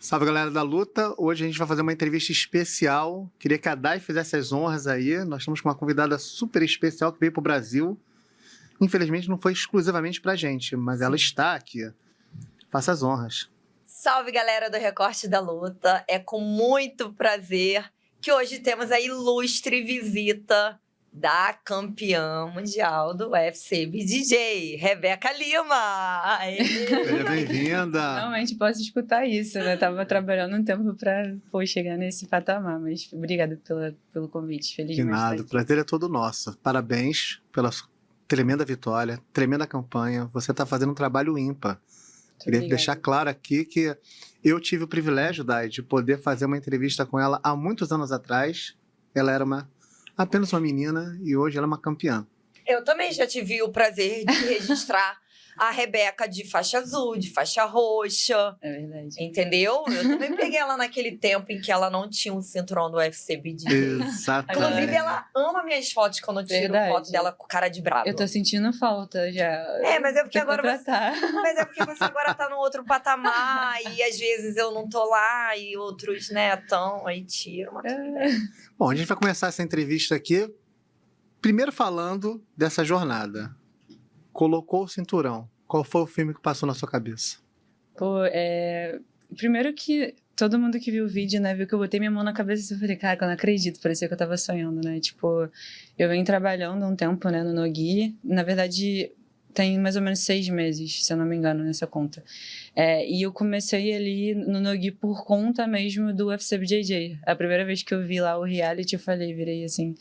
Salve, galera da luta. Hoje a gente vai fazer uma entrevista especial. Queria que a Dai fizesse as honras aí. Nós estamos com uma convidada super especial que veio para o Brasil. Infelizmente não foi exclusivamente para a gente, mas ela está aqui. Faça as honras. Salve, galera do Recorte da Luta. É com muito prazer que hoje temos a ilustre visita da campeã mundial do UFC BJJ, Rebeca Lima. Seja bem-vinda. Finalmente posso escutar isso, né? Tava trabalhando um tempo para chegar nesse patamar, mas obrigada pelo convite. Feliz De demais nada, estar o aqui. prazer é todo nosso. Parabéns pela tremenda vitória, tremenda campanha. Você está fazendo um trabalho ímpar. Queria Obrigada. deixar claro aqui que eu tive o privilégio, Dai, de poder fazer uma entrevista com ela há muitos anos atrás. Ela era apenas uma menina e hoje ela é uma campeã. Eu também já tive o prazer de registrar a Rebeca de faixa azul, de faixa roxa. É verdade. Entendeu? Eu também peguei ela naquele tempo em que ela não tinha um cinturão do UFC BJJ. Exatamente. Inclusive, ela ama minhas fotos quando eu tiro Verdade. foto dela com cara de brava. Eu tô sentindo falta já. É, mas é porque Tem que agora você... contratar. Mas é porque você agora tá no outro patamar e às vezes eu não tô lá e outros, né, tão, aí tiram. Mas tudo bem. Bom, a gente vai começar essa entrevista aqui, primeiro falando dessa jornada. Colocou o cinturão. Qual foi o filme que passou na sua cabeça? Pô, primeiro que todo mundo que viu o vídeo, né, viu que eu botei minha mão na cabeça e falei, cara, eu não acredito, parecia que eu tava sonhando, né? Tipo, eu venho trabalhando há um tempo, né, no Nogi. Na verdade, tem mais ou menos 6 meses, se eu não me engano, nessa conta. E eu comecei ali no Nogi por conta mesmo do UFC BJJ. A primeira vez que eu vi lá o reality, eu virei assim,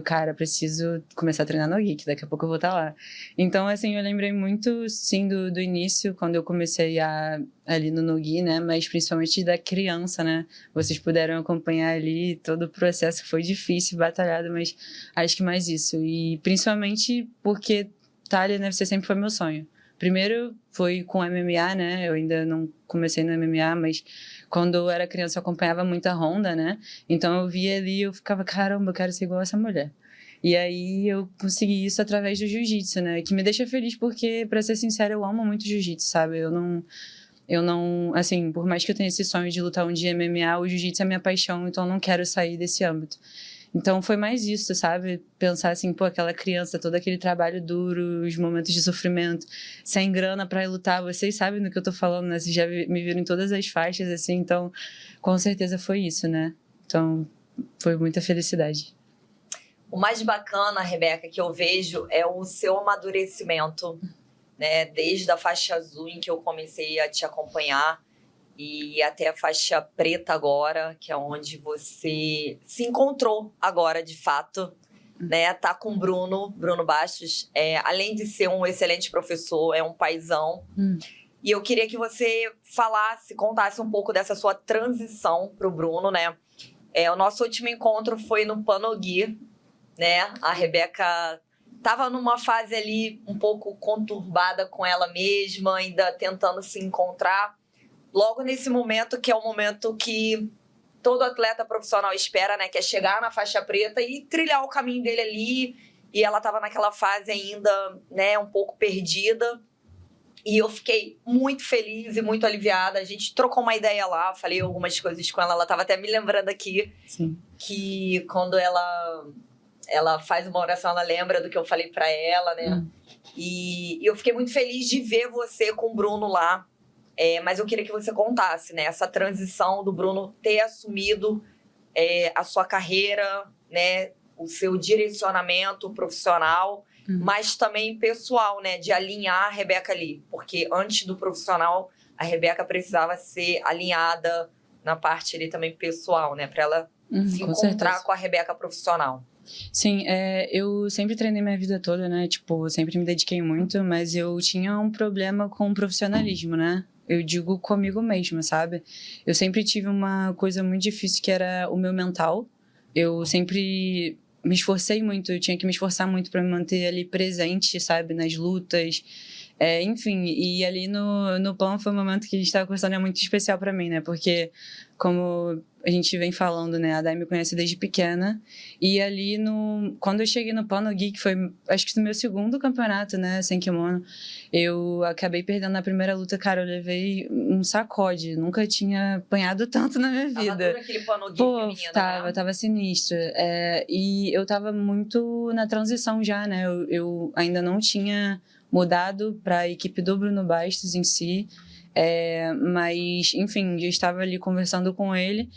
cara, preciso começar a treinar Nogi, que daqui a pouco eu vou estar lá. Então, assim, eu lembrei muito, sim, do início, quando eu comecei ali no Nogi, né, mas principalmente da criança, né. Vocês puderam acompanhar ali todo o processo, que foi difícil, batalhado, mas acho que mais isso. E principalmente porque ali no UFC sempre foi meu sonho. Primeiro foi com MMA, né? Eu ainda não comecei no MMA, mas quando eu era criança eu acompanhava muito a Ronda, né? Então eu via ali e eu ficava, caramba, eu quero ser igual a essa mulher. E aí eu consegui isso através do jiu-jitsu, né? Que me deixa feliz porque, pra ser sincera, eu amo muito jiu-jitsu, sabe? Eu não, assim, por mais que eu tenha esse sonho de lutar um dia MMA, o jiu-jitsu é minha paixão, então eu não quero sair desse âmbito. Então foi mais isso, sabe? Pensar assim, pô, aquela criança, todo aquele trabalho duro, os momentos de sofrimento, sem grana pra ir lutar, vocês sabem do que eu tô falando, né? Vocês já me viram em todas as faixas, assim, então com certeza foi isso, né? Então foi muita felicidade. O mais bacana, Rebeca, que eu vejo é o seu amadurecimento, né? Desde a faixa azul em que eu comecei a te acompanhar e até a faixa preta agora, que é onde você se encontrou agora, de fato, né? Tá com o Bruno Bastos, além de ser um excelente professor, é um paizão. E eu queria que você contasse um pouco dessa sua transição pro Bruno, né? O nosso último encontro foi no Panogi, né? A Rebeca tava numa fase ali um pouco conturbada com ela mesma, ainda tentando se encontrar. Logo nesse momento, que é o momento que todo atleta profissional espera, né? Que é chegar na faixa preta e trilhar o caminho dele ali. E ela estava naquela fase ainda, né? Um pouco perdida. E eu fiquei muito feliz e muito aliviada. A gente trocou uma ideia lá, falei algumas coisas com ela. Ela estava até me lembrando aqui. Sim. Que quando ela faz uma oração, ela lembra do que eu falei para ela, né? E eu fiquei muito feliz de ver você com o Bruno lá. Mas eu queria que você contasse, né? Essa transição do Bruno ter assumido a sua carreira, né? O seu direcionamento profissional, mas também pessoal, né? De alinhar a Rebeca ali. Porque antes do profissional, a Rebeca precisava ser alinhada na parte ali também pessoal, né? Para ela se encontrar com a Rebeca profissional. Sim, eu sempre treinei minha vida toda, né? Tipo, eu sempre me dediquei muito, mas eu tinha um problema com o profissionalismo, né? Eu digo comigo mesma, sabe? Eu sempre tive uma coisa muito difícil que era o meu mental. Eu sempre me esforcei muito, eu tinha que me esforçar muito para me manter ali presente, sabe? Nas lutas. Enfim, e ali no PAN foi um momento que a gente estava conversando, é muito especial para mim, né? Porque, como a gente vem falando, né? A Dai me conhece desde pequena. E ali, quando eu cheguei no PAN, no Gui, que foi, acho que no meu segundo campeonato, né? Sem kimono, eu acabei perdendo na primeira luta. Cara, eu levei um sacode. Nunca tinha apanhado tanto na minha vida. Tava duro aquele PAN no Gui Pô, feminino, tava sinistro. E eu tava muito na transição já, né? Eu ainda não tinha mudado para a equipe do Bruno Bastos em si, mas, enfim, já estava ali conversando com ele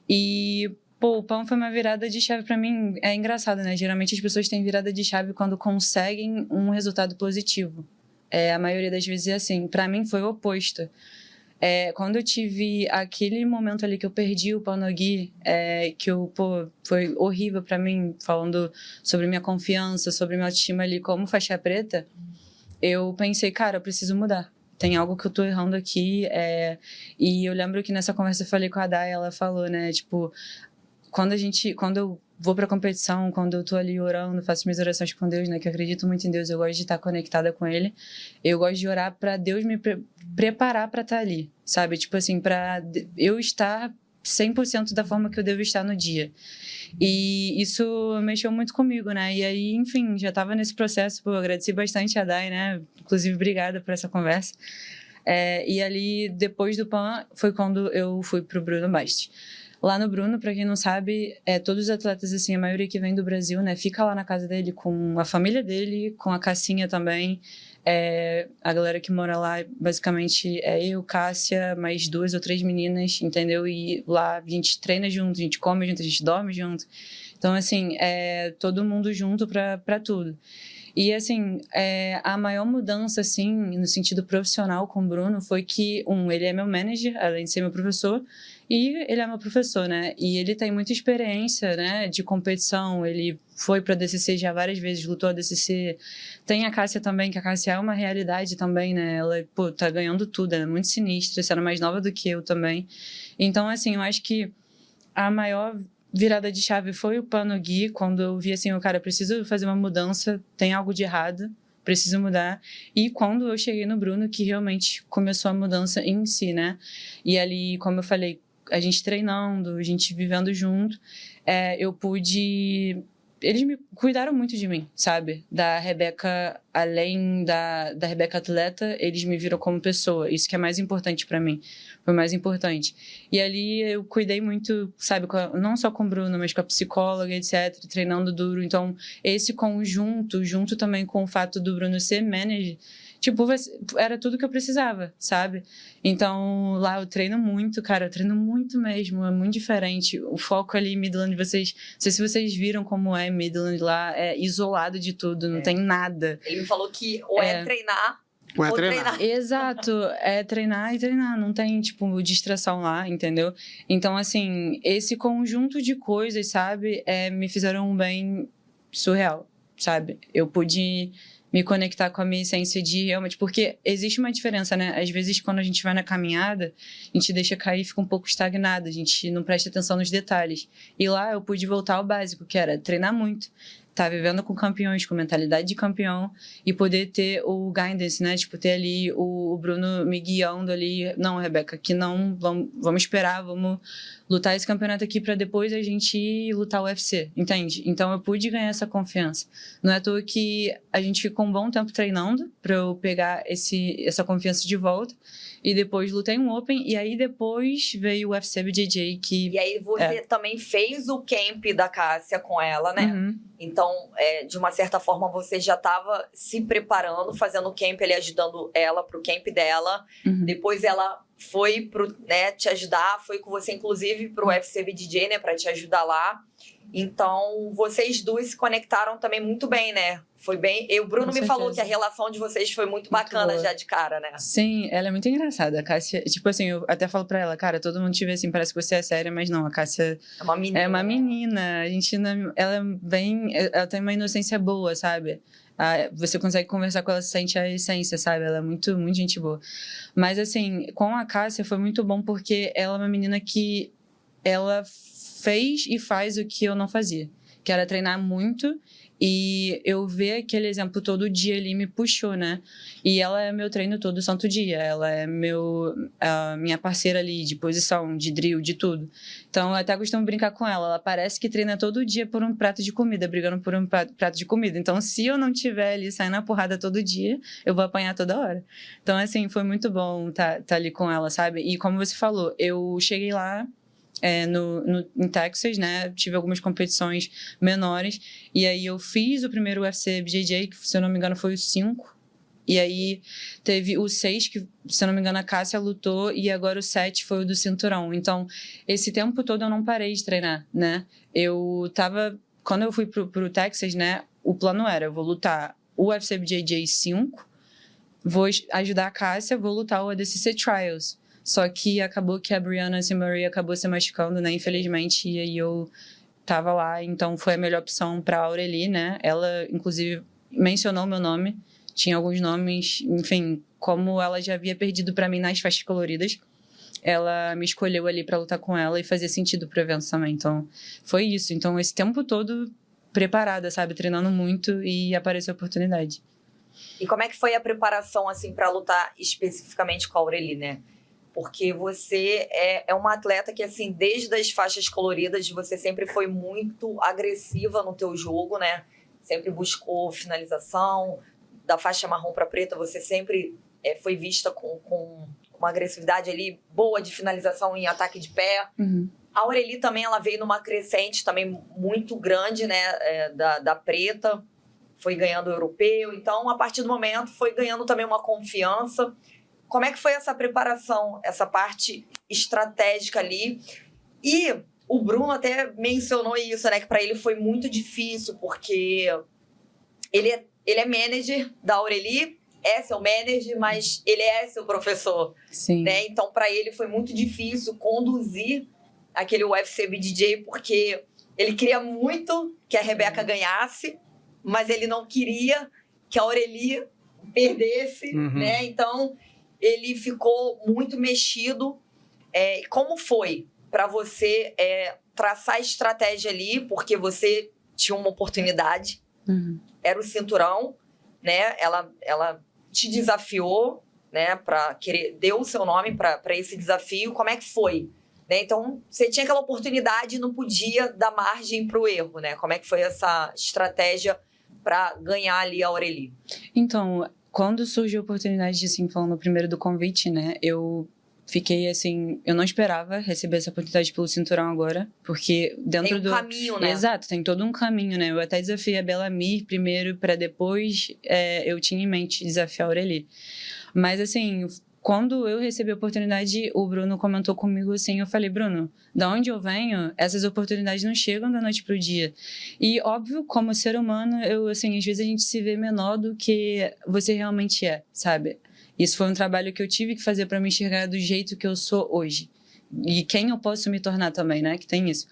e, pô, o PAN foi uma virada de chave para mim. É engraçado, né? Geralmente as pessoas têm virada de chave quando conseguem um resultado positivo. A maioria das vezes é assim. Para mim foi o oposto. Quando eu tive aquele momento ali que eu perdi o PAN no Gui, foi horrível para mim, falando sobre minha confiança, sobre minha autoestima ali como faixa preta, eu pensei, cara, eu preciso mudar. Tem algo que eu tô errando aqui. E eu lembro que nessa conversa eu falei com a Day, ela falou, né, tipo, quando eu vou pra competição, quando eu tô ali orando, faço minhas orações com Deus, né, que eu acredito muito em Deus, eu gosto de estar conectada com Ele, eu gosto de orar pra Deus me preparar pra estar ali, sabe? Tipo assim, pra eu estar 100% da forma que eu devo estar no dia. E isso mexeu muito comigo, né? E aí, enfim, já estava nesse processo, pô, eu agradeci bastante a Day, né? Inclusive, obrigada por essa conversa. E ali, depois do PAN, foi quando eu fui pro Bruno Bastos. Lá no Bruno, para quem não sabe, todos os atletas, assim, a maioria que vem do Brasil, né? Fica lá na casa dele com a família dele, com a Cassinha também. A galera que mora lá, basicamente, eu, Cássia, mais 2 ou 3 meninas, entendeu? E lá a gente treina junto, a gente come junto, a gente dorme junto. Então, assim, todo mundo junto para tudo. E, assim, a maior mudança, assim, no sentido profissional com o Bruno foi que, ele é meu manager, além de ser meu professor, e ele é meu professor, né? E ele tem muita experiência, né, de competição. Ele foi para a DCC já várias vezes, lutou a DCC. Tem a Cássia também, que a Cássia é uma realidade também, né? Ela, pô, tá ganhando tudo, ela é muito sinistra, sendo mais nova do que eu também. Então, assim, eu acho que a maior virada de chave foi o PAN no Gui, quando eu vi assim, cara, eu preciso fazer uma mudança, tem algo de errado, preciso mudar. E quando eu cheguei no Bruno, que realmente começou a mudança em si, né? E ali, como eu falei, a gente treinando, a gente vivendo junto, eu pude... Eles me cuidaram muito de mim, sabe? Da Rebeca, além da Rebeca atleta, eles me viram como pessoa. Isso que é mais importante para mim. Foi mais importante. E ali eu cuidei muito, sabe? Não só com o Bruno, mas com a psicóloga, etc. Treinando duro. Então, esse conjunto, junto também com o fato do Bruno ser manager, tipo, era tudo que eu precisava, sabe? Então, lá eu treino muito, cara, eu treino muito mesmo, é muito diferente. O foco ali em Midland, não sei se vocês viram como é Midland lá, é isolado de tudo, não tem nada. Ele me falou que ou treinar, ou treinar. Exato, é treinar e treinar, não tem, tipo, distração lá, entendeu? Então, assim, esse conjunto de coisas, sabe, me fizeram um bem surreal, sabe? Eu pude me conectar com a minha essência de realmente... Porque existe uma diferença, né? Às vezes, quando a gente vai na caminhada, a gente deixa cair e fica um pouco estagnado. A gente não presta atenção nos detalhes. E lá eu pude voltar ao básico, que era treinar muito. Tá vivendo com campeões, com mentalidade de campeão. E poder ter o guidance, né? Tipo, ter ali o Bruno me guiando ali. Não, Rebeca, aqui não. Vamos esperar, vamos lutar esse campeonato aqui para depois a gente ir lutar o UFC, entende? Então eu pude ganhar essa confiança. Não é à toa que a gente ficou um bom tempo treinando para eu pegar essa confiança de volta. E depois lutei um Open, e aí depois veio o UFC BJJ, que... E aí você também fez o camp da Cássia com ela, né? Uhum. Então, de uma certa forma, você já estava se preparando, fazendo o camp ali, ajudando ela pro camp dela. Uhum. Depois ela foi te ajudar, foi com você, inclusive, pro UFC BJJ, né? Pra te ajudar lá. Então, vocês duas se conectaram também muito bem, né? Foi bem... O Bruno me falou que a relação de vocês foi muito bacana boa. já de cara, né? Sim, ela é muito engraçada. A Cássia, tipo assim, eu até falo pra ela, cara, todo mundo te vê assim, parece que você é séria, mas não, a Cássia é uma menina. É uma menina. A gente ela é bem... Ela tem uma inocência boa, sabe? Você consegue conversar com ela, sente a essência, sabe? Ela é muito, muito gente boa. Mas, assim, com a Cássia foi muito bom porque ela é uma menina que ela fez e faz o que eu não fazia, que era treinar muito E eu ver aquele exemplo todo dia ali me puxou, né? E ela é meu treino todo santo dia. Ela é minha parceira ali de posição, de drill, de tudo. Então, eu até costumo brincar com ela. Ela parece que treina todo dia por um prato de comida, brigando por um prato de comida. Então, se eu não tiver ali saindo na porrada todo dia, eu vou apanhar toda hora. Então, assim, foi muito bom tá ali com ela, sabe? E como você falou, eu cheguei lá em Texas, né? Tive algumas competições menores. E aí eu fiz o primeiro UFC BJJ, que se eu não me engano foi o 5. E aí teve o 6, que se eu não me engano a Cássia lutou. E agora o 7 foi o do cinturão. Então, esse tempo todo eu não parei de treinar, né? Quando eu fui pro Texas, né? O plano era, eu vou lutar o UFC BJJ 5, vou ajudar a Cássia, vou lutar o ADCC Trials. Só que acabou que a Brianna Marie acabou se machucando, né? Infelizmente, e aí eu tava lá, então foi a melhor opção pra Aurelie, né? Ela, inclusive, mencionou meu nome. Tinha alguns nomes, enfim, como ela já havia perdido pra mim nas faixas coloridas, ela me escolheu ali pra lutar com ela e fazia sentido pro evento também. Então, foi isso. Então, esse tempo todo preparada, sabe? Treinando muito e apareceu a oportunidade. E como é que foi a preparação, assim, pra lutar especificamente com a Aurelie, né? Porque você é uma atleta que, assim, desde as faixas coloridas, você sempre foi muito agressiva no teu jogo, né? Sempre buscou finalização. Da faixa marrom para preta, você sempre foi vista com uma agressividade ali boa de finalização em ataque de pé. Uhum. A Aurelie também, ela veio numa crescente também muito grande, né? Da preta. Foi ganhando o europeu. Então, a partir do momento, foi ganhando também uma confiança. Como é que foi essa preparação, essa parte estratégica ali? E o Bruno até mencionou isso, né? Que para ele foi muito difícil, porque ele é manager da Aurelie, é seu manager, mas ele é seu professor. Sim. Né? Então, para ele foi muito difícil conduzir aquele UFC BJJ, porque ele queria muito que a Rebeca ganhasse, mas ele não queria que a Aurelie perdesse, né? Então, ele ficou muito mexido. Como foi para você traçar a estratégia ali, porque você tinha uma oportunidade, era o cinturão, né? Ela te desafiou, né? Deu o seu nome para esse desafio. Como é que foi? Né? Então, você tinha aquela oportunidade e não podia dar margem para o erro, né? Como é que foi essa estratégia para ganhar ali a Aurelie? Então, quando surgiu a oportunidade, assim, falando primeiro do convite, né? Eu fiquei, assim... Eu não esperava receber essa oportunidade pelo cinturão agora, porque dentro do... Tem um caminho, né? Exato, tem todo um caminho, né? Eu até desafiei a Bellamir primeiro, para depois eu tinha em mente desafiar a Aurelie. Mas, assim... Quando eu recebi a oportunidade, o Bruno comentou comigo assim, eu falei, Bruno, da onde eu venho, essas oportunidades não chegam da noite pro dia. E, óbvio, como ser humano, assim, às vezes a gente se vê menor do que você realmente é, sabe? Isso foi um trabalho que eu tive que fazer para me enxergar do jeito que eu sou hoje. E quem eu posso me tornar também, né? Que tem isso.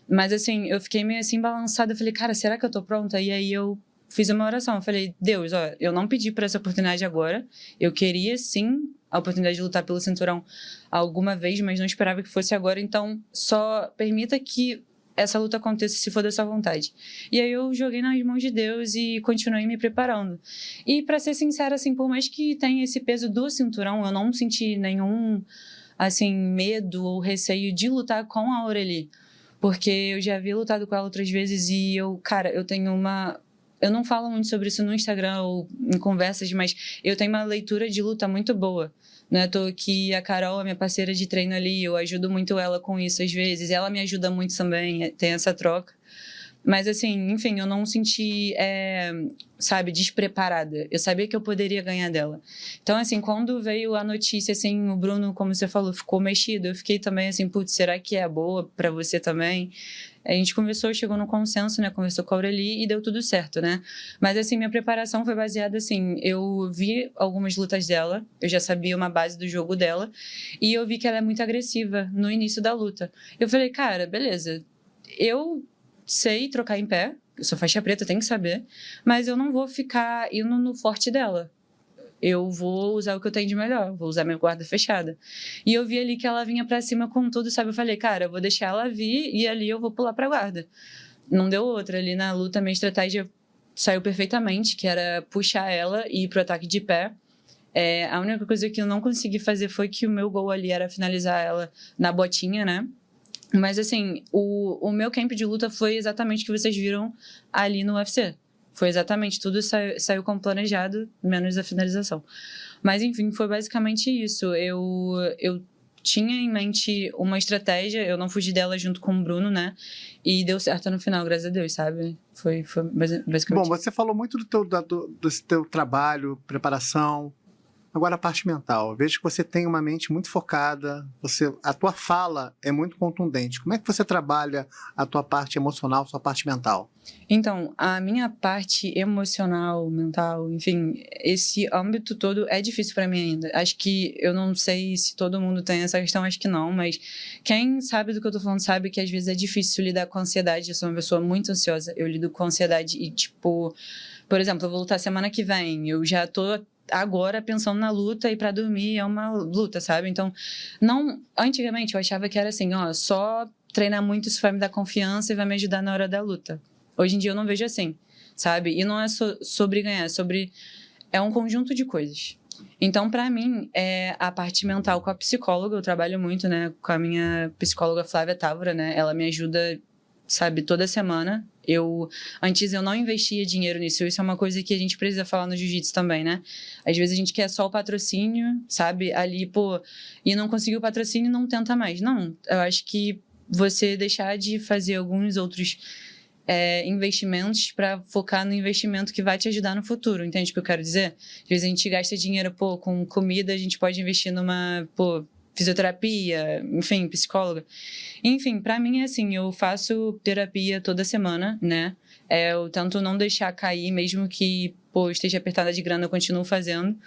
Mas, assim, eu fiquei meio assim balançada, eu falei, cara, será que eu tô pronta? E aí eu fiz uma oração, eu falei, Deus, ó, eu não pedi por essa oportunidade agora, eu queria, sim, a oportunidade de lutar pelo cinturão alguma vez, mas não esperava que fosse agora, então só permita que essa luta aconteça se for da sua vontade. E aí eu joguei nas mãos de Deus e continuei me preparando. E para ser sincera, assim, por mais que tenha esse peso do cinturão, eu não senti nenhum, assim, medo ou receio de lutar com a Aurelie, porque eu já havia lutado com ela outras vezes e eu tenho uma... Eu não falo muito sobre isso no Instagram ou em conversas, mas eu tenho uma leitura de luta muito boa. Não é à toa que a Carol é minha parceira de treino ali, eu ajudo muito ela com isso às vezes, ela me ajuda muito também, tem essa troca. Mas assim, enfim, eu não senti, sabe, despreparada. Eu sabia que eu poderia ganhar dela. Então, assim, quando veio a notícia, assim, o Bruno, como você falou, ficou mexido. Eu fiquei também assim, putz, será que é boa pra você também? A gente conversou, chegou no consenso, né? Conversou com a Aurelie e deu tudo certo, né? Mas, assim, minha preparação foi baseada, assim, eu vi algumas lutas dela, eu já sabia uma base do jogo dela, e eu vi que ela é muito agressiva no início da luta. Eu falei, cara, beleza, eu sei trocar em pé, eu sou faixa preta, tenho que saber, mas eu não vou ficar indo no forte dela. Eu vou usar o que eu tenho de melhor, vou usar minha guarda fechada. E eu vi ali que ela vinha pra cima com tudo, sabe? Eu falei, cara, eu vou deixar ela vir e ali eu vou pular pra guarda. Não deu outra. Ali na luta, minha estratégia saiu perfeitamente, que era puxar ela e ir pro ataque de pé. A única coisa que eu não consegui fazer foi que o meu gol ali era finalizar ela na botinha, né? Mas, assim, o meu camp de luta foi exatamente o que vocês viram ali no UFC. Foi exatamente, tudo saiu como planejado, menos a finalização. Mas, enfim, foi basicamente isso. Eu tinha em mente uma estratégia, eu não fugi dela junto com o Bruno, né? E deu certo no final, graças a Deus, sabe? Foi basicamente. Bom, você falou muito do teu trabalho, preparação. Agora, a parte mental. Eu vejo que você tem uma mente muito focada, a tua fala é muito contundente. Como é que você trabalha a tua parte emocional, a sua parte mental? Então, a minha parte emocional, mental, enfim, esse âmbito todo é difícil para mim ainda. Acho que, eu não sei se todo mundo tem essa questão, acho que não, mas quem sabe do que eu tô falando sabe que às vezes é difícil lidar com ansiedade. Eu sou uma pessoa muito ansiosa, eu lido com ansiedade e, tipo, por exemplo, eu vou lutar semana que vem, eu já tô agora pensando na luta e para dormir é uma luta, sabe? Então, antigamente eu achava que era assim, ó, só treinar muito isso vai me dar confiança e vai me ajudar na hora da luta. Hoje em dia eu não vejo assim, sabe? E não é sobre ganhar, é um conjunto de coisas. Então, para mim, a parte mental com a psicóloga, eu trabalho muito, né, com a minha psicóloga Flávia Távora, né? Ela me ajuda, sabe, toda semana. Antes eu não investia dinheiro nisso, isso é uma coisa que a gente precisa falar no jiu-jitsu também, né? Às vezes a gente quer só o patrocínio, sabe? Ali, e não conseguiu o patrocínio, não tenta mais. Não, eu acho que você deixar de fazer alguns outros investimentos para focar no investimento que vai te ajudar no futuro, entende o que eu quero dizer? Às vezes a gente gasta dinheiro, com comida, a gente pode investir numa, fisioterapia, enfim, psicóloga. Enfim, pra mim é assim, eu faço terapia toda semana, né? Eu tento não deixar cair, mesmo que, esteja apertada de grana, eu continuo fazendo.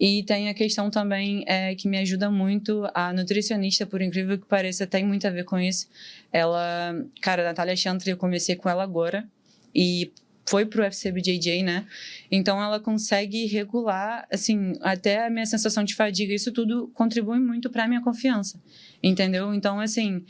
E tem a questão também que me ajuda muito, a nutricionista, por incrível que pareça, tem muito a ver com isso. Ela, cara, a Natália Chantre, eu comecei com ela agora, e foi pro UFC BJJ, né? Então ela consegue regular, assim, até a minha sensação de fadiga. Isso tudo contribui muito para minha confiança, entendeu? Então, assim,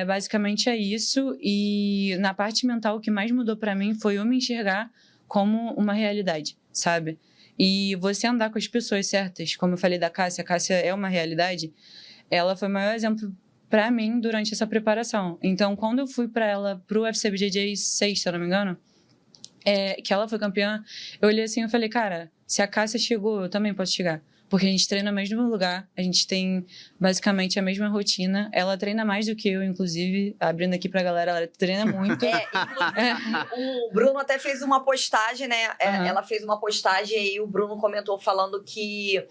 basicamente é isso. E na parte mental, o que mais mudou para mim foi eu me enxergar como uma realidade, sabe? E você andar com as pessoas certas, como eu falei da Cássia, a Cássia é uma realidade. Ela foi o maior exemplo para mim durante essa preparação. Então, quando eu fui para ela pro UFC BJJ 6, se eu não me engano, que ela foi campeã, eu olhei assim e falei, cara, se a Cássia chegou, eu também posso chegar. Porque a gente treina no mesmo lugar, a gente tem basicamente a mesma rotina. Ela treina mais do que eu, inclusive, abrindo aqui pra galera, ela treina muito. O Bruno até fez uma postagem, né? Ela fez uma postagem e o Bruno comentou falando que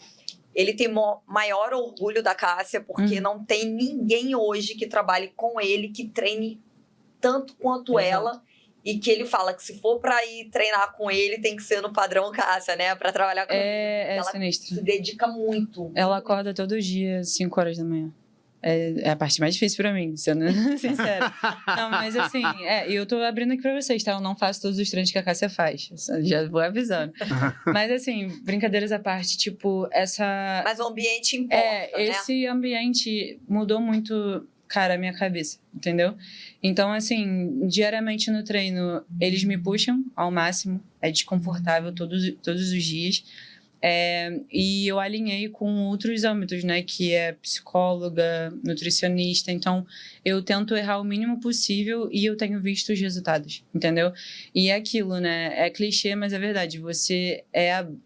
ele tem maior orgulho da Cássia, porque não tem ninguém hoje que trabalhe com ele, que treine tanto quanto ela. E que ele fala que se for pra ir treinar com ele, tem que ser no padrão Cássia, né? Pra trabalhar com ele. Ela sinistro. Se dedica muito. Ela acorda todo dia, 5 horas da manhã. É a parte mais difícil pra mim, sendo sincera. Não, mas assim, eu tô abrindo aqui pra vocês, tá? Eu não faço todos os treinos que a Cássia faz. Já vou avisando. Mas assim, brincadeiras à parte, tipo, Mas o ambiente importa, né? Esse ambiente mudou muito, cara, a minha cabeça, entendeu? Então, assim, diariamente no treino, eles me puxam ao máximo. É desconfortável todos os dias. E eu alinhei com outros âmbitos, né? Que é psicóloga, nutricionista. Então, eu tento errar o mínimo possível e eu tenho visto os resultados, entendeu? E é aquilo, né? É clichê, mas é verdade. Você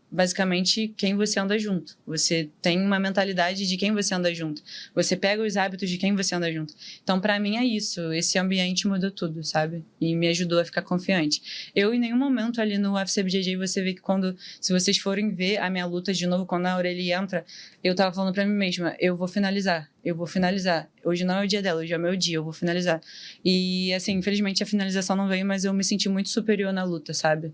basicamente quem você anda junto. Você tem uma mentalidade de quem você anda junto. Você pega os hábitos de quem você anda junto. Então, pra mim, é isso. Esse ambiente mudou tudo, sabe? E me ajudou a ficar confiante. Eu, em nenhum momento ali no UFC BJJ, você vê que se vocês forem ver a minha luta de novo, quando a Aurelia entra, eu tava falando pra mim mesma, eu vou finalizar. Hoje não é o dia dela, hoje é o meu dia, eu vou finalizar. E, assim, infelizmente a finalização não veio, mas eu me senti muito superior na luta, sabe?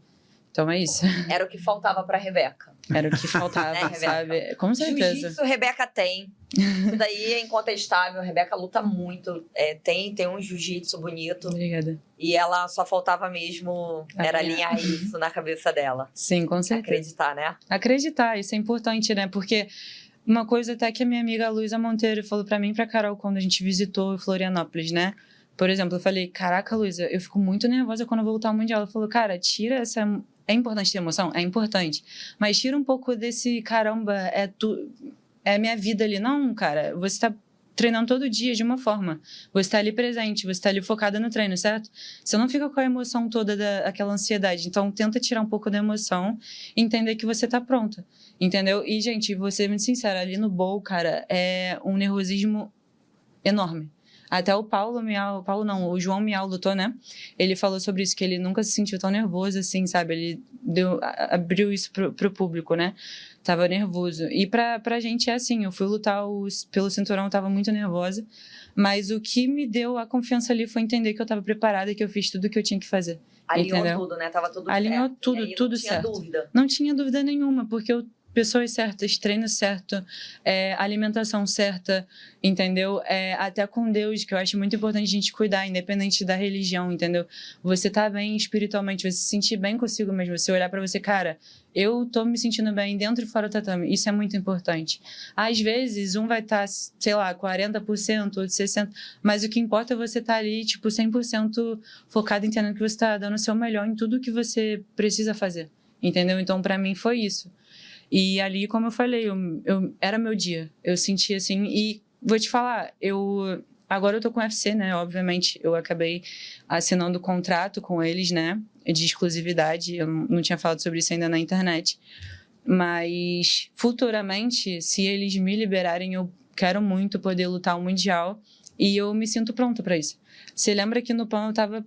Então é isso. Era o que faltava pra Rebeca. Era o que faltava, sabe? Com certeza. Jiu-jitsu, Rebeca tem. Isso daí é incontestável. A Rebeca luta muito. Tem um jiu-jitsu bonito. Obrigada. E ela só faltava mesmo era alinhar isso na cabeça dela. Sim, com certeza. Acreditar, né? Acreditar, isso é importante, né? Porque uma coisa até que a minha amiga Luísa Monteiro falou pra mim e pra Carol quando a gente visitou Florianópolis, né? Por exemplo, eu falei, caraca, Luísa, eu fico muito nervosa quando eu vou lutar o Mundial. Ela falou, cara, tira essa... É importante ter emoção? É importante. Mas tira um pouco desse, caramba, é minha vida ali. Não, cara, você tá treinando todo dia de uma forma. Você tá ali presente, você tá ali focada no treino, certo? Você não fica com a emoção toda daquela ansiedade. Então, tenta tirar um pouco da emoção e entender que você tá pronta. Entendeu? E, gente, vou ser muito sincera, ali no bowl, cara, é um nervosismo enorme. Até o o João Miau lutou, né? Ele falou sobre isso, que ele nunca se sentiu tão nervoso assim, sabe? Ele abriu isso pro público, né? Tava nervoso. E pra gente é assim, eu fui lutar pelo cinturão, eu tava muito nervosa, mas o que me deu a confiança ali foi entender que eu tava preparada e que eu fiz tudo o que eu tinha que fazer. Alinhou entendeu? tudo, né? Tava tudo Alinhou certo. tudo, tudo certo. Não tinha dúvida. Não tinha dúvida nenhuma, porque eu pessoas certas, treino certo, alimentação certa, entendeu? Até com Deus, que eu acho muito importante a gente cuidar, independente da religião, entendeu? Você tá bem espiritualmente, você se sentir bem consigo mesmo, você olhar pra você, cara, eu tô me sentindo bem dentro e fora do tatame, isso é muito importante. Às vezes, um vai estar, sei lá, 40%, outro 60%, mas o que importa é você estar ali, tipo, 100% focado, entendendo que você tá dando o seu melhor em tudo que você precisa fazer, entendeu? Então, pra mim, foi isso. E ali, como eu falei, era meu dia. Eu senti assim, e vou te falar, agora eu tô com o UFC, né? Obviamente, eu acabei assinando contrato com eles, né? De exclusividade. Eu não tinha falado sobre isso ainda na internet. Mas, futuramente, se eles me liberarem, eu quero muito poder lutar o Mundial. E eu me sinto pronta para isso. Você lembra que no PAN eu tava,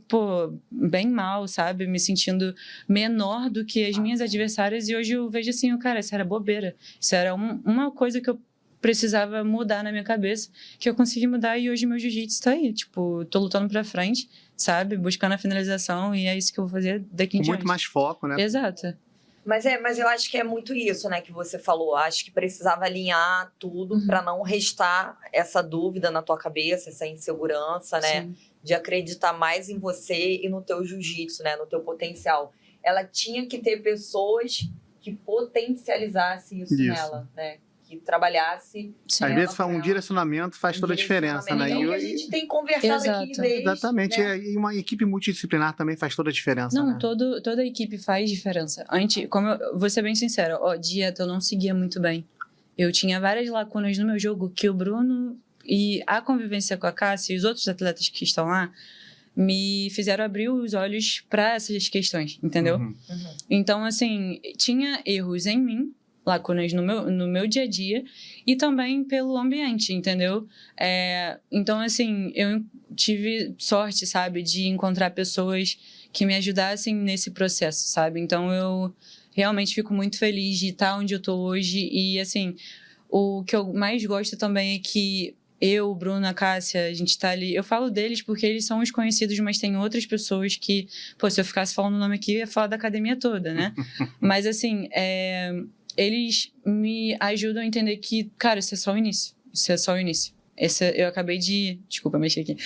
bem mal, sabe? Me sentindo menor do que as minhas adversárias. E hoje eu vejo assim, cara, isso era bobeira. Isso era uma coisa que eu precisava mudar na minha cabeça, que eu consegui mudar. E hoje meu jiu-jitsu tá aí. Tipo, tô lutando pra frente, sabe? Buscando a finalização. E é isso que eu vou fazer daqui em diante. Muito mais foco, né? Exato. Mas eu acho que é muito isso, né, que você falou. Acho que precisava alinhar tudo para não restar essa dúvida na tua cabeça, essa insegurança, né? Sim. De acreditar mais em você e no teu jiu-jitsu, né? No teu potencial. Ela tinha que ter pessoas que potencializassem isso. Nela, né? Que trabalhasse. Sim. Às vezes um direcionamento faz toda a diferença, né? E a gente tem conversado aqui desde, exatamente. né? E uma equipe multidisciplinar também faz toda a diferença. Não, né? toda a equipe faz diferença. Vou ser bem sincera, dieta eu não seguia muito bem. Eu tinha várias lacunas no meu jogo que o Bruno e a convivência com a Cássia e os outros atletas que estão lá me fizeram abrir os olhos para essas questões, entendeu? Uhum. Então, assim, tinha erros em mim, lacunas no meu dia a dia e também pelo ambiente, entendeu? Então, assim, eu tive sorte, sabe, de encontrar pessoas que me ajudassem nesse processo, sabe? Então, eu realmente fico muito feliz de estar onde eu tô hoje e, assim, o que eu mais gosto também é que eu, Bruno, a Cássia, a gente tá ali. Eu falo deles porque eles são os conhecidos, mas tem outras pessoas que, se eu ficasse falando o nome aqui, eu ia falar da academia toda, né? Mas, assim, eles me ajudam a entender que, cara, isso é só o início. Isso é só o início. Eu acabei de... Desculpa, mexer aqui.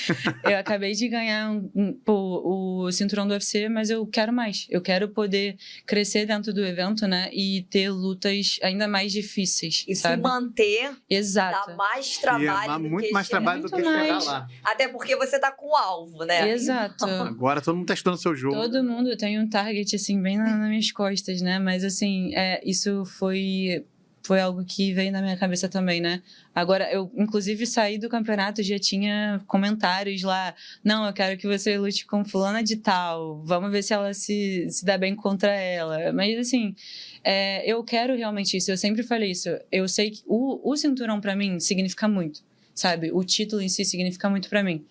Eu acabei de ganhar o cinturão do UFC, mas eu quero mais. Eu quero poder crescer dentro do evento, né? E ter lutas ainda mais difíceis, e sabe? se manter. Exato. Dá mais trabalho do muito que mais trabalho do que chegar lá. Até porque você tá com o alvo, né? Exato. Agora todo mundo tá estudando seu jogo. Todo mundo tem um target, assim, bem nas minhas costas, né? Mas, assim, isso foi algo que veio na minha cabeça também, né? Agora, eu, inclusive, saí do campeonato, já tinha comentários lá. Não, eu quero que você lute com fulana de tal. Vamos ver se ela se dá bem contra ela. Mas, assim, eu quero realmente isso. Eu sempre falei isso. Eu sei que o cinturão, pra mim, significa muito, sabe? O título em si significa muito pra mim.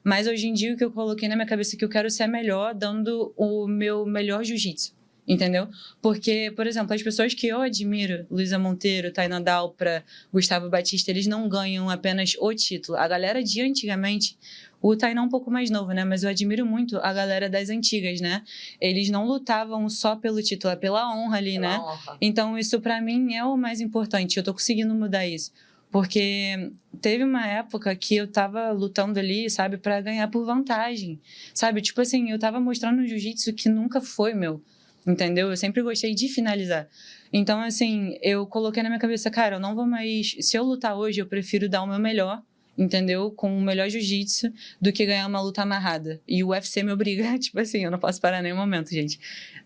Mas, hoje em dia, o que eu coloquei na minha cabeça é que eu quero ser melhor dando o meu melhor jiu-jitsu. Entendeu? Porque, por exemplo, as pessoas que eu admiro, Luísa Monteiro, Taina Dalpra, Gustavo Batista, eles não ganham apenas o título. A galera de antigamente, o Tainá é um pouco mais novo, né? Mas eu admiro muito a galera das antigas, né? Eles não lutavam só pelo título, é pela honra ali, né? Honra. Então, isso pra mim é o mais importante. Eu tô conseguindo mudar isso. Porque teve uma época que eu tava lutando ali, sabe, pra ganhar por vantagem. Sabe? Tipo assim, eu tava mostrando no jiu-jitsu que nunca foi meu. Entendeu? Eu sempre gostei de finalizar. Então, assim, eu coloquei na minha cabeça, cara, eu não vou mais... Se eu lutar hoje, eu prefiro dar o meu melhor entendeu? Com o melhor jiu-jitsu do que ganhar uma luta amarrada. E o UFC me obriga, tipo assim, eu não posso parar em nenhum momento, gente.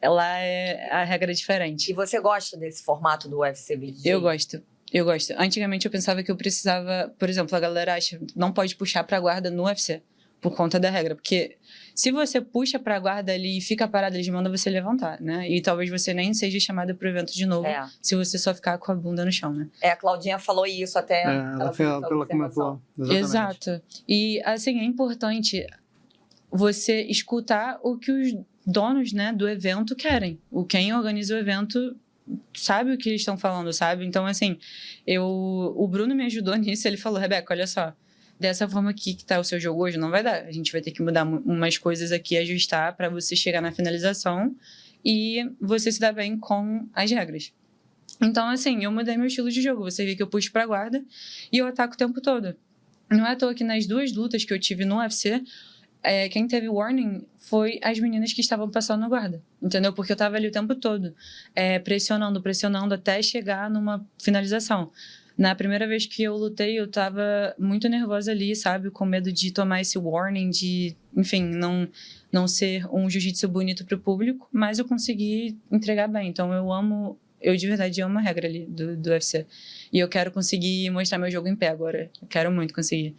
Lá é a regra diferente. E você gosta desse formato do UFC BJJ? Eu gosto. Eu gosto. Antigamente eu pensava que eu precisava, por exemplo, a galera acha, não pode puxar pra guarda no UFC, por conta da regra. Porque se você puxa pra guarda ali e fica parado, eles mandam você levantar, né? E talvez você nem seja chamada pro evento de novo, se você só ficar com a bunda no chão, né? A Claudinha falou isso até. Ela comentou. Exatamente. Exato. E, assim, é importante você escutar o que os donos, né, do evento querem. Quem organiza o evento sabe o que eles estão falando, sabe? Então, assim, o Bruno me ajudou nisso. Ele falou, Rebeca, olha só, dessa forma aqui que tá o seu jogo hoje, não vai dar. A gente vai ter que mudar umas coisas aqui, ajustar para você chegar na finalização e você se dar bem com as regras. Então, assim, eu mudei meu estilo de jogo. Você vê que eu puxo pra guarda e eu ataco o tempo todo. Não é à toa que nas 2 lutas que eu tive no UFC, quem teve warning foi as meninas que estavam passando na guarda, entendeu? Porque eu tava ali o tempo todo, pressionando até chegar numa finalização. Na primeira vez que eu lutei, eu tava muito nervosa ali, sabe? Com medo de tomar esse warning, de, enfim, não ser um jiu-jitsu bonito pro público, mas eu consegui entregar bem. Então eu de verdade amo a regra ali do UFC. E eu quero conseguir mostrar meu jogo em pé agora. Eu quero muito conseguir.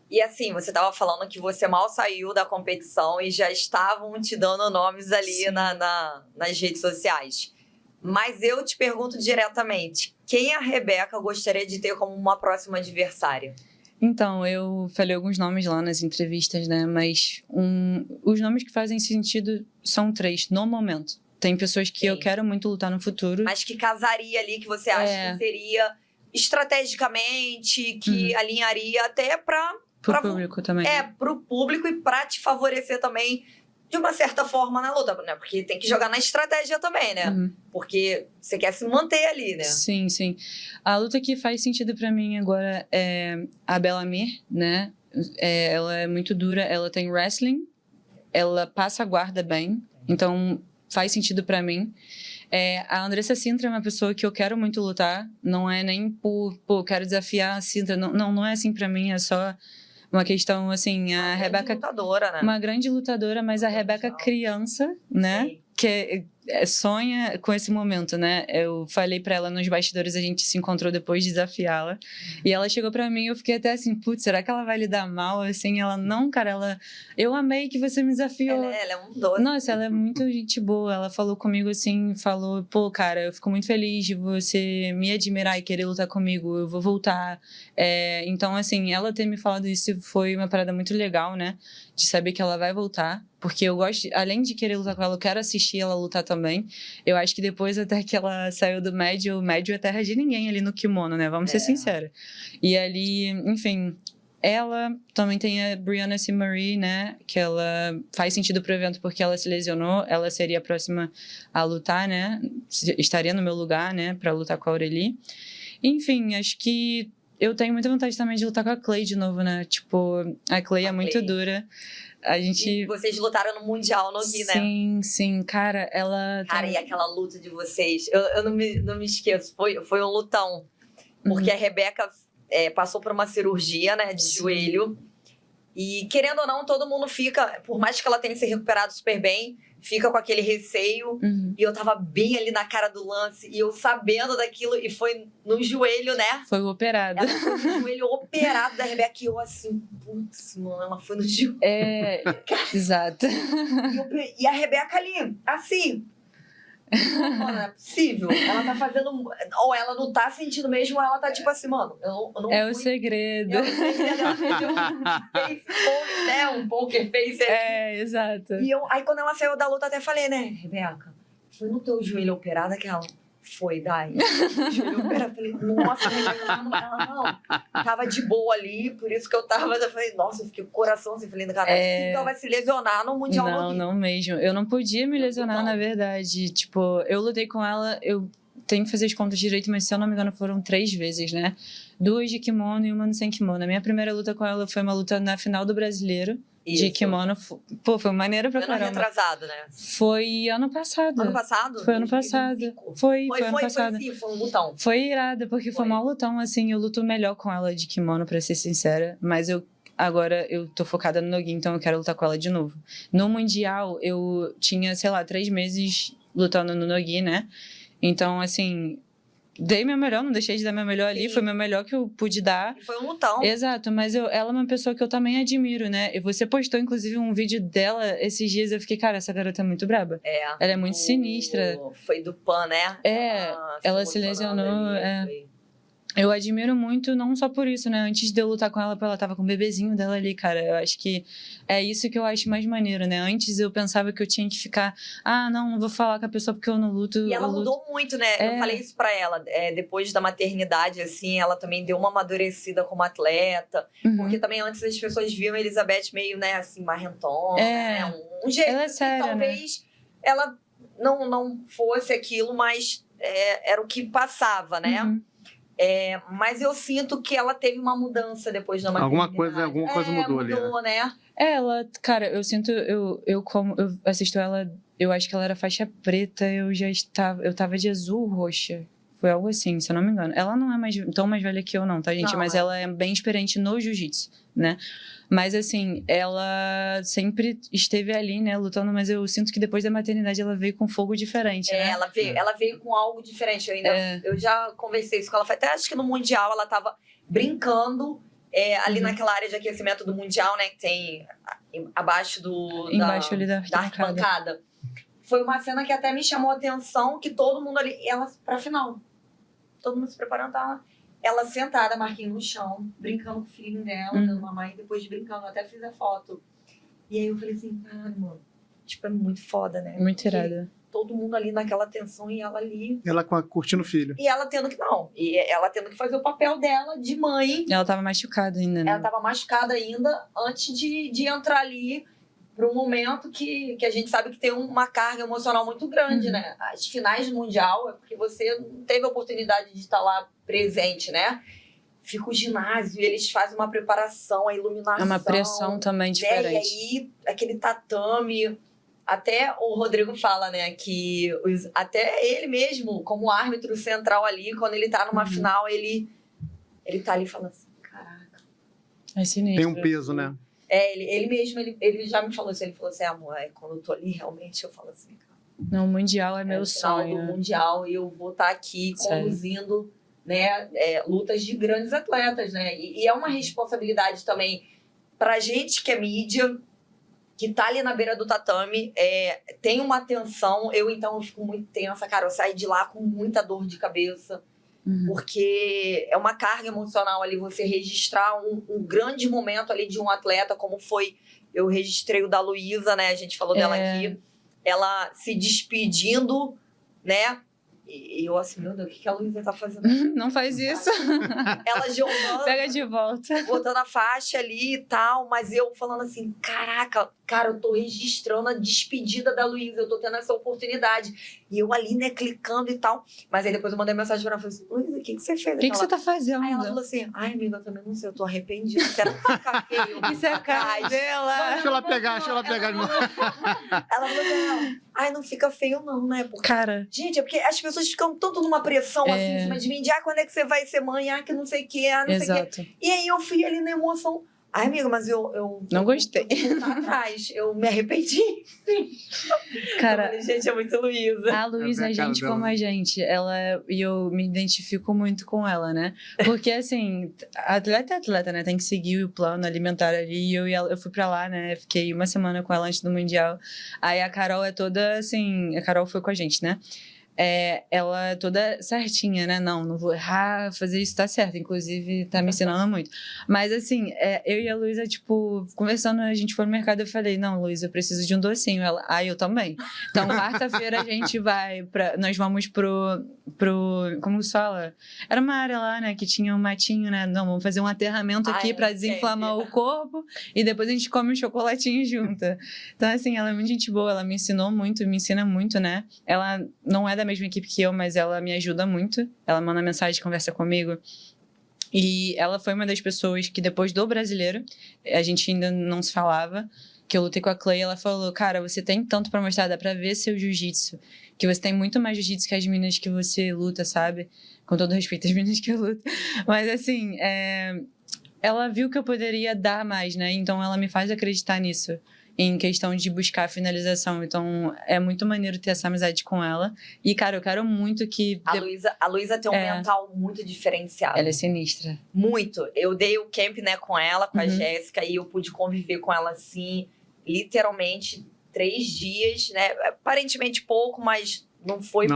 E assim, você estava falando que você mal saiu da competição e já estavam te dando nomes ali nas redes sociais. Mas eu te pergunto diretamente, quem a Rebeca gostaria de ter como uma próxima adversária? Então, eu falei alguns nomes lá nas entrevistas, né? Mas os nomes que fazem sentido são 3, no momento. Tem pessoas que eu quero muito lutar no futuro. Mas que casaria ali, que você acha que seria estrategicamente, que alinharia até pro público também. Pro público e pra te favorecer também, de uma certa forma, na luta, né? Porque tem que jogar na estratégia também, né? Porque você quer se manter ali, né? Sim, sim. A luta que faz sentido pra mim agora é a Bellamir, né? Ela é muito dura, ela tem wrestling, ela passa a guarda bem, então faz sentido pra mim. A Andressa Sintra é uma pessoa que eu quero muito lutar, não é nem quero desafiar a Sintra, não é assim pra mim, é só uma questão, assim, a Rebeca... lutadora, né? Uma grande lutadora, mas a Rebeca criança, né? Sim. Que sonha com esse momento, né? Eu falei pra ela nos bastidores, a gente se encontrou depois de desafiá-la. E ela chegou pra mim e eu fiquei até assim, putz, será que ela vai lidar mal? Assim, ela, não, cara, eu amei que você me desafiou. Ela é um doce. Nossa, ela é muito gente boa. Ela falou comigo assim, falou, pô, cara, eu fico muito feliz de você me admirar e querer lutar comigo, eu vou voltar. Então, assim, ela ter me falado isso foi uma parada muito legal, né? De saber que ela vai voltar. Porque eu gosto, além de querer lutar com ela, eu quero assistir ela lutar também. Eu acho que depois até que ela saiu do médio, o médio é terra de ninguém ali no kimono, né? Vamos ser sinceros. E ali, enfim, ela também tem a Brianna C. Marie, né? Que ela faz sentido pro evento porque ela se lesionou. Ela seria a próxima a lutar, né? Estaria no meu lugar, né? Pra lutar com a Aurélie. Enfim, acho que eu tenho muita vontade também de lutar com a Clay de novo, né? Tipo, a Clay é muito dura. A gente... E vocês lutaram no Mundial no Rio, né? Sim, sim. Cara, ela... Cara, e aquela luta de vocês? Eu não me esqueço. Foi um lutão. Porque a Rebeca passou por uma cirurgia, né? De joelho. E, querendo ou não, todo mundo fica... Por mais que ela tenha se recuperado super bem, fica com aquele receio. E eu tava bem ali na cara do lance. E eu sabendo daquilo. E foi no joelho, né? Foi operada. Ela foi no joelho operado da Rebeca. E eu assim, putz, mano, ela foi no joelho. Exato. E a Rebeca ali, assim... Não é possível. Ela tá fazendo... Ou ela não tá sentindo mesmo, ou ela tá tipo assim, mano, eu não É o segredo. É o segredo. Ela fez né? Um poker face. Exato. E aí quando ela saiu da luta, até falei, né, Rebeca, foi no teu joelho operado que ela... Foi, Dai. Joelho operado. Eu falei, nossa, ela não. Tava de boa ali, por isso que eu tava... Eu falei, nossa, eu fiquei com o coração assim, falei, cara, ela vai se lesionar no Mundial. Não mesmo. Eu não podia me lesionar, na verdade. Tipo, eu lutei com ela, eu tenho que fazer as contas direito, mas se eu não me engano foram 3 vezes, né? 2 de kimono e uma sem kimono. A minha primeira luta com ela foi uma luta na final do Brasileiro, de Isso. kimono. Pô, foi maneiro pra Foi ano caramba. retrasado, né? Foi ano passado. Ano passado? Foi ano passado. 2025. Foi Foi, ano passado. sim, foi um lutão. Foi irada, porque foi Foi. mó lutão, assim, eu luto melhor com ela de kimono, pra ser sincera, mas agora eu tô focada no Nogi, então eu quero lutar com ela de novo. No Mundial, eu tinha, sei lá, 3 meses lutando no Nogi, né? Então, assim, dei meu melhor, não deixei de dar meu melhor ali, Sim. foi meu melhor que eu pude dar. E foi um lutão. Exato, mas ela é uma pessoa que eu também admiro, né? E você postou, inclusive, um vídeo dela esses dias, eu fiquei, cara, essa garota é muito braba. Ela é muito sinistra. Foi do PAN, né? Ela se lesionou, Eu admiro muito, não só por isso, né? Antes de eu lutar com ela, ela tava com o bebezinho dela ali, cara. Eu acho que é isso que eu acho mais maneiro, né? Antes eu pensava que eu tinha que ficar... não vou falar com a pessoa porque eu não luto. E ela mudou muito, né? Eu falei isso pra ela. Depois da maternidade, assim, ela também deu uma amadurecida como atleta. Uhum. Porque também antes as pessoas viam a Elizabeth meio, né, assim, marrentona. Né? Um jeito ela é que séria, talvez ela não fosse aquilo, mas era o que passava, né? Uhum. Mas eu sinto que ela teve uma mudança depois da maternidade. Alguma coisa mudou ali. Mudou, né? Ela, cara, eu sinto, como eu assisto ela, eu acho que ela era faixa preta, eu tava de azul roxa. Foi algo assim, se eu não me engano. Ela não é tão mais velha que eu não, tá, gente? Não, Mas ela é bem experiente no jiu-jitsu, né? Mas, assim, ela sempre esteve ali, né, lutando, mas eu sinto que depois da maternidade ela veio com fogo diferente, né? Ela veio com algo diferente. Eu já conversei isso com ela. Até acho que no Mundial ela tava brincando ali naquela área de aquecimento do Mundial, né? Que tem abaixo Embaixo ali da arquibancada. Foi uma cena que até me chamou a atenção, que todo mundo ali... Ela, pra final. Todo mundo se preparando, tá? Ela sentada, Marquinhos no chão, brincando com o filhinho dela, dando mamãe, e depois brincando, eu até fiz a foto. E aí eu falei assim, cara, mano, tipo, é muito foda, né? Muito Porque irada. todo mundo ali naquela tensão e ela ali... Ela curtindo o filho. E ela tendo que, ela tendo que fazer o papel dela de mãe. Ela tava machucada ainda, né? Ela tava machucada ainda antes de entrar ali para um momento que a gente sabe que tem uma carga emocional muito grande, né? As finais do Mundial é porque você não teve a oportunidade de estar lá presente, né? Fica o ginásio, eles fazem uma preparação, a iluminação. É uma pressão também diferente. E aí, aquele tatame... Até o Rodrigo fala, né, que até ele mesmo, como árbitro central ali, quando ele tá numa final, ele tá ali falando assim, caraca. É sinistro. Tem um peso, né? Ele mesmo, ele já me falou assim, amor, quando eu tô ali, realmente, eu falo assim, cara. Não, o Mundial é meu sonho. No Mundial, e eu vou estar aqui conduzindo, né, lutas de grandes atletas, né? E é uma responsabilidade também pra gente que é mídia, que tá ali na beira do tatame, tem uma tensão, eu fico muito tensa, cara, eu saí de lá com muita dor de cabeça, porque é uma carga emocional ali, você registrar um grande momento ali de um atleta, como foi, eu registrei o da Luísa, né, a gente falou dela aqui, ela se despedindo, né, e eu assim, meu Deus, o que a Luísa tá fazendo? Não faz isso. Ela jogando. Pega de volta. Botando a faixa ali e tal, mas eu falando assim, caraca, cara, eu tô registrando a despedida da Luísa, eu tô tendo essa oportunidade. E eu ali, né, clicando e tal. Mas aí depois eu mandei mensagem pra ela, falei assim, Luísa, o que você fez? O que você tá fazendo? Aí ela falou assim, ai, amiga, eu também não sei, eu tô arrependida, quero ficar feio. Isso é a cara dela. Deixa ela pegar de novo. Ela falou assim, ai, não fica feio não, né? Porque... Cara. Gente, é porque as pessoas ficam tanto numa pressão assim em cima de mim, de quando é que você vai ser mãe, que não sei o que, não sei o que. E aí eu fui ali na emoção. Ai, amiga, mas eu não gostei. Eu vou atrás, eu me arrependi. Cara, falei, gente, é muito Luísa. A Luísa é gente como a gente. E eu me identifico muito com ela, né? Porque, assim, atleta é atleta, né? Tem que seguir o plano alimentar ali. E eu fui pra lá, né? Fiquei uma semana com ela antes do Mundial. Aí a Carol é toda, assim... A Carol foi com a gente, né? Ela é toda certinha, né? Não vou errar, fazer isso tá certo. Inclusive, tá me ensinando muito. Mas, assim, eu e a Luísa, tipo, conversando, a gente foi no mercado, eu falei, não, Luísa, eu preciso de um docinho. Ela, eu também. Então, quarta-feira a gente nós vamos pro... Como se fala? Era uma área lá, né? Que tinha um matinho, né? Não, vamos fazer um aterramento aqui pra desinflamar o corpo. E depois a gente come um chocolatinho junto. Então, assim, ela é muito gente boa. Ela me ensinou muito, me ensina muito, né? Ela não é da mesma equipe que eu, mas ela me ajuda muito. Ela manda mensagem, conversa comigo. E ela foi uma das pessoas que, depois do Brasileiro, a gente ainda não se falava, que eu lutei com a Clay, ela falou, cara, você tem tanto pra mostrar, dá pra ver seu jiu-jitsu, que você tem muito mais jiu-jitsu que as meninas que você luta, sabe? Com todo respeito às meninas que eu luto. Mas, assim, ela viu que eu poderia dar mais, né? Então, ela me faz acreditar nisso, em questão de buscar a finalização. Então, é muito maneiro ter essa amizade com ela. E, cara, eu quero muito que... A Luísa tem um mental muito diferenciado. Ela é sinistra. Muito. Eu dei o camp, né, com ela, com a Jéssica, e eu pude conviver com ela, assim, literalmente 3 dias, né? Aparentemente pouco, mas não foi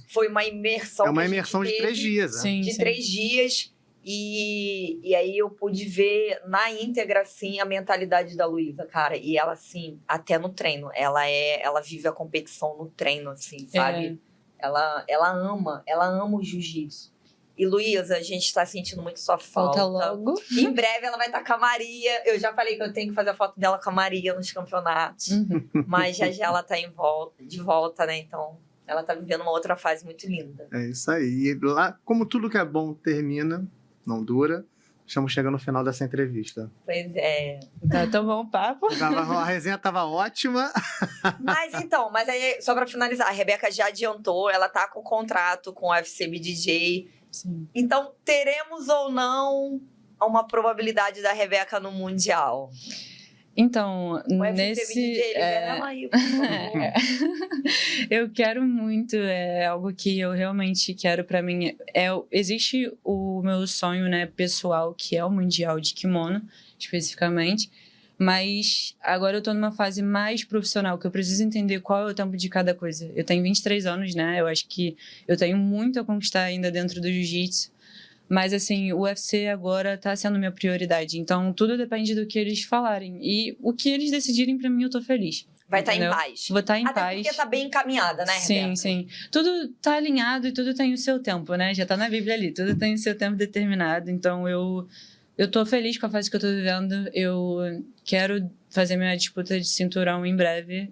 foi uma imersão. É uma imersão de 3 dias. Sim, de 3 dias. E aí eu pude ver na íntegra, assim, a mentalidade da Luísa, cara. E ela, assim, até no treino. Ela vive a competição no treino, assim, sabe? Ela ama o jiu-jitsu. E, Luísa, a gente tá sentindo muito sua falta. Volta logo. Em breve ela vai estar com a Maria. Eu já falei que eu tenho que fazer a foto dela com a Maria nos campeonatos. Mas já ela tá de volta, né? Então, ela tá vivendo uma outra fase muito linda. É isso aí. E lá, como tudo que é bom termina, não dura, estamos chegando no final dessa entrevista. Pois é. Tá tão bom o papo. A resenha tava ótima. Mas aí, só pra finalizar, a Rebeca já adiantou, ela tá com contrato com o UFC BJJ. Sim. Então, teremos ou não uma probabilidade da Rebeca no Mundial? Então, O UFC nesse... BJJ, libera ela aí, por favor. Eu quero muito, é algo que eu realmente quero pra mim. Existe o meu sonho, né, pessoal, que é o Mundial de Kimono, especificamente. Mas agora eu tô numa fase mais profissional, que eu preciso entender qual é o tempo de cada coisa. Eu tenho 23 anos, né? Eu acho que eu tenho muito a conquistar ainda dentro do jiu-jitsu. Mas, assim, o UFC agora tá sendo minha prioridade. Então, tudo depende do que eles falarem. E o que eles decidirem pra mim, eu tô feliz. Vai estar em paz. Vou estar em Até paz. porque tá bem encaminhada, né, Sim, Rebeca? sim. Tudo tá alinhado e tudo tem o seu tempo, né? Já tá na Bíblia ali. Tudo tem o seu tempo determinado. Então, eu tô feliz com a fase que eu tô vivendo. Eu quero fazer minha disputa de cinturão em breve.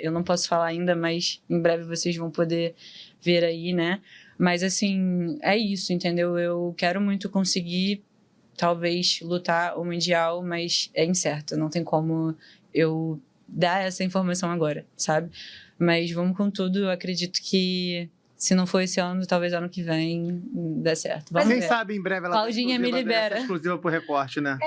Eu não posso falar ainda, mas em breve vocês vão poder ver aí, né? Mas, assim, é isso, entendeu? Eu quero muito conseguir, talvez, lutar o Mundial, mas é incerto. Não tem como eu dar essa informação agora, sabe? Mas vamos com tudo. Eu acredito que, se não for esse ano, talvez ano que vem dê certo. Vamos Quem ver. sabe em breve ela Claudinha me libera. dessa exclusiva pro recorte, né?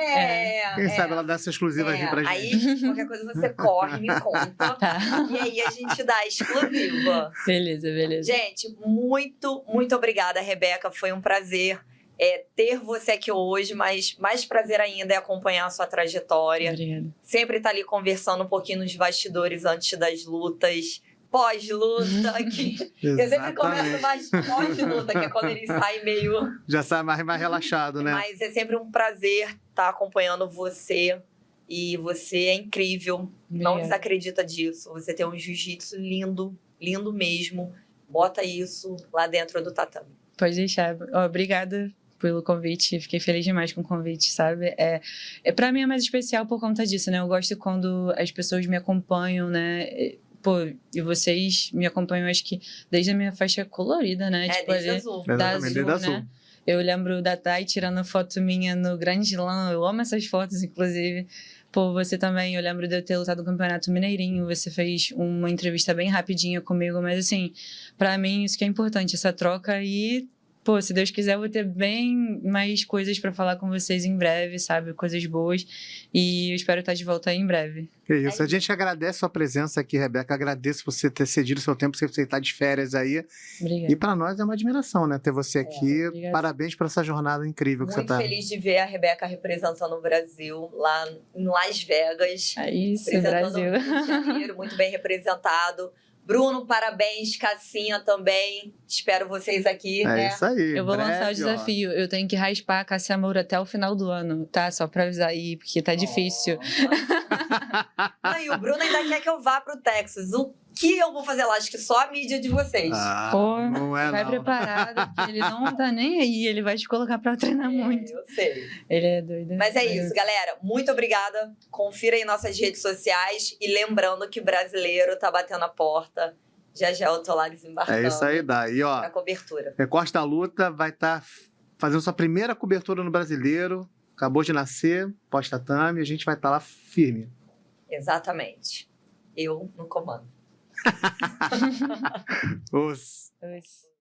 Quem sabe ela dá essa exclusiva aqui pra gente. Aí, qualquer coisa você corre, me conta. Tá. E aí a gente dá a exclusiva. Beleza, beleza. Gente, muito, muito obrigada, Rebeca. Foi um prazer ter você aqui hoje, mas mais prazer ainda é acompanhar a sua trajetória. Obrigada. Sempre tá ali conversando um pouquinho nos bastidores antes das lutas, pós-luta. Eu sempre começo mais pós-luta, que é quando eles saem meio... Já sai mais relaxado, né? Mas é sempre um prazer estar acompanhando você. E você é incrível. Não Obrigada. desacredita disso. Você tem um jiu-jitsu lindo, lindo mesmo. Bota isso lá dentro do tatame. Pode deixar. Obrigada pelo convite. Fiquei feliz demais com o convite, sabe? Pra mim é mais especial por conta disso, né? Eu gosto quando as pessoas me acompanham, né? Pô, e vocês me acompanham, acho que desde a minha faixa colorida, né? Desde azul. Da Exatamente, azul, desde né? azul. Eu lembro da Thay tirando foto minha no Grand Slam. Eu amo essas fotos, inclusive. Pô, você também, eu lembro de eu ter lutado no Campeonato Mineirinho. Você fez uma entrevista bem rapidinha comigo. Mas, assim, pra mim, isso que é importante, essa troca. E, pô, se Deus quiser, eu vou ter bem mais coisas pra falar com vocês em breve, sabe? Coisas boas. E eu espero estar de volta aí em breve. Que isso. A gente agradece a sua presença aqui, Rebeca. Agradeço você ter cedido o seu tempo, você estar de férias aí. Obrigada. E para nós é uma admiração, né? Ter você aqui. obrigada. Parabéns por essa jornada incrível que você Muito tá. feliz de ver a Rebeca representando o Brasil lá em Las Vegas. É isso, Representando Brasil. o Rio de Janeiro, muito bem representado. Bruno, parabéns. Cassinha também. Espero vocês aqui. É isso aí. Eu vou breve, lançar o ó. desafio. Eu tenho que raspar a Cássia Moura até o final do ano, tá? Só pra avisar aí, porque tá difícil. Não, e o Bruno ainda quer que eu vá pro Texas. O que eu vou fazer lá? Acho que só a mídia de vocês. Pô, não é vai não. preparado, porque ele não tá nem aí. Ele vai te colocar pra treinar muito. Eu sei. Ele é doido. Mas é isso, galera. Muito obrigada. Confira aí nossas redes sociais. E lembrando que brasileiro tá batendo a porta. Já já eu tô lá desembarcando. É isso aí, daí, ó. Pra cobertura. Recorte da Luta vai estar fazendo sua primeira cobertura no Brasileiro, acabou de nascer, pós-tatame, a gente vai estar lá firme. Exatamente. Eu no comando. Os... Os-